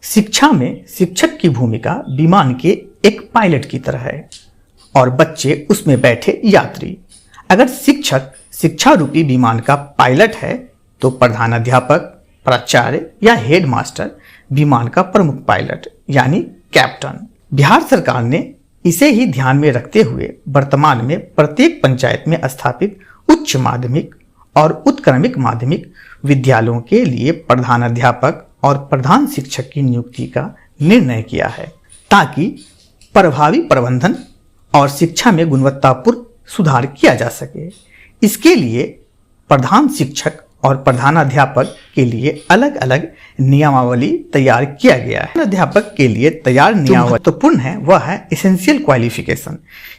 शिक्षा में शिक्षक की भूमिका विमान के एक पायलट की तरह है और बच्चे उसमें बैठे यात्री। अगर शिक्षक शिक्षा रूपी विमान का पायलट है तो प्रधानाध्यापक, प्राचार्य या हेडमास्टर विमान का प्रमुख पायलट यानी कैप्टन। बिहार सरकार ने इसे ही ध्यान में रखते हुए वर्तमान में प्रत्येक पंचायत में स्थापित उच्च माध्यमिक और उत्क्रमिक माध्यमिक विद्यालयों के लिए प्रधानाध्यापक और प्रधान शिक्षक की नियुक्ति का निर्णय किया है, ताकि प्रभावी प्रबंधन और शिक्षा में गुणवत्तापूर्ण सुधार किया जा सके। इसके लिए प्रधान शिक्षक और प्रधानाध्यापक के लिए अलग अलग नियमावली तैयार किया गया है। अध्यापक के लिए तैयार नियमावली महत्वपूर्ण है, वह है एसेंशियल क्वालिफिकेशन,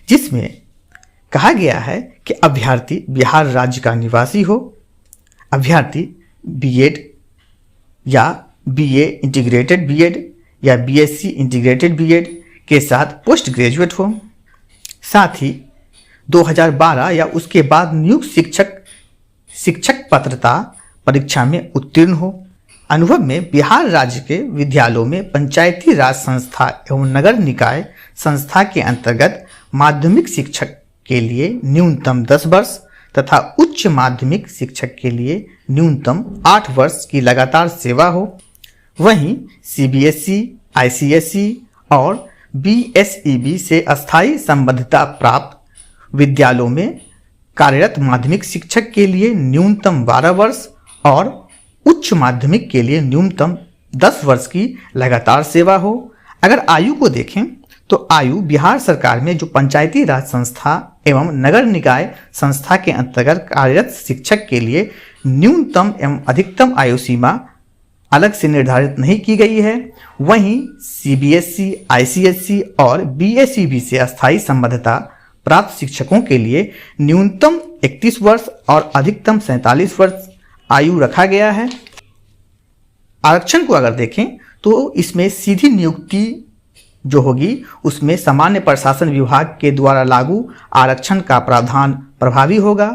जिसमें कहा गया है कि अभ्यर्थी बिहार राज्य का निवासी हो, अभ्यर्थी बीएड या बीए इंटीग्रेटेड बीएड या बीएससी इंटीग्रेटेड बीएड के साथ पोस्ट ग्रेजुएट हो, साथ ही 2012 या उसके बाद नियुक्त शिक्षक पात्रता परीक्षा में उत्तीर्ण हो, अनुभव में बिहार राज्य के विद्यालयों में पंचायती राज संस्था एवं नगर निकाय संस्था के अंतर्गत माध्यमिक शिक्षक के लिए न्यूनतम 10 वर्ष तथा उच्च माध्यमिक शिक्षक के लिए न्यूनतम 8 वर्ष की लगातार सेवा हो। वहीं सीबीएसई, आईसीएसई और बीएसईबी से अस्थायी संबद्धता प्राप्त विद्यालयों में कार्यरत माध्यमिक शिक्षक के लिए न्यूनतम 12 वर्ष और उच्च माध्यमिक के लिए न्यूनतम 10 वर्ष की लगातार सेवा हो। अगर आयु को देखें तो आयु बिहार सरकार में जो पंचायती राज संस्था एवं नगर निकाय संस्था के अंतर्गत कार्यरत शिक्षक के लिए न्यूनतम एवं अधिकतम आयु सीमा अलग से निर्धारित नहीं की गई है। वहीं सीबीएसई, आईसीएसई और बीएसईबी से अस्थायी संबद्धता प्राप्त शिक्षकों के लिए न्यूनतम 31 वर्ष और अधिकतम 47 वर्ष आयु रखा गया है। आरक्षण को अगर देखें तो इसमें सीधी नियुक्ति जो होगी उसमें सामान्य प्रशासन विभाग के द्वारा लागू आरक्षण का प्रावधान प्रभावी होगा।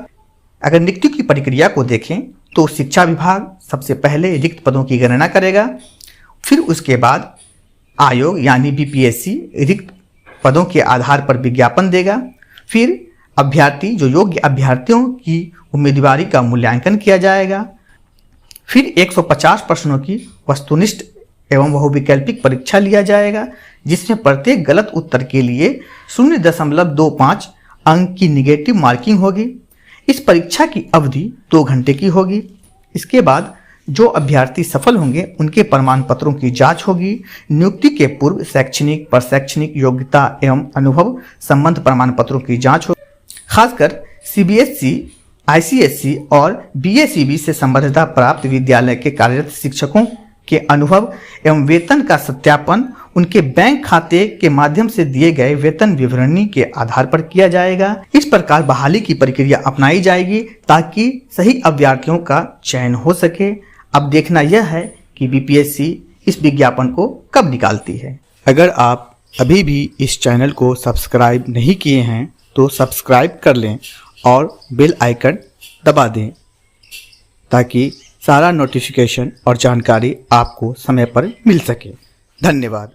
अगर नियुक्ति की प्रक्रिया को देखें तो शिक्षा विभाग सबसे पहले रिक्त पदों की गणना करेगा, फिर उसके बाद आयोग यानी बीपीएससी रिक्त पदों के आधार पर विज्ञापन देगा, फिर अभ्यर्थी जो योग्य अभ्यर्थियों की उम्मीदवारी का मूल्यांकन किया जाएगा, फिर 150 प्रश्नों की वस्तुनिष्ठ एवं बहुविकल्पिक परीक्षा लिया जाएगा, जिसमें प्रत्येक गलत उत्तर के लिए 0.25 अंक की निगेटिव मार्किंग होगी। इस परीक्षा की अवधि 2 घंटे की होगी। इसके बाद जो अभ्यर्थी सफल होंगे उनके प्रमाण पत्रों की जांच होगी। नियुक्ति के पूर्व शैक्षणिक, प्रशैक्षणिक योग्यता एवं अनुभव संबंध प्रमाण पत्रों की जांच होगी। खासकर सीबीएसई, आईसीएसई और बीएसईबी से संबद्धता प्राप्त विद्यालय के कार्यरत शिक्षकों के अनुभव एवं वेतन का सत्यापन उनके बैंक खाते के माध्यम से दिए गए वेतन विवरणी के आधार पर किया जाएगा। इस प्रकार बहाली की प्रक्रिया अपनाई जाएगी ताकि सही अभ्यर्थियों का चयन हो सके। अब देखना यह है कि बीपीएससी इस विज्ञापन को कब निकालती है। अगर आप अभी भी इस चैनल को सब्सक्राइब नहीं किए हैं तो सब्सक्राइब कर लें और बेल आइकन दबा दें ताकि सारा नोटिफिकेशन और जानकारी आपको समय पर मिल सके। धन्यवाद।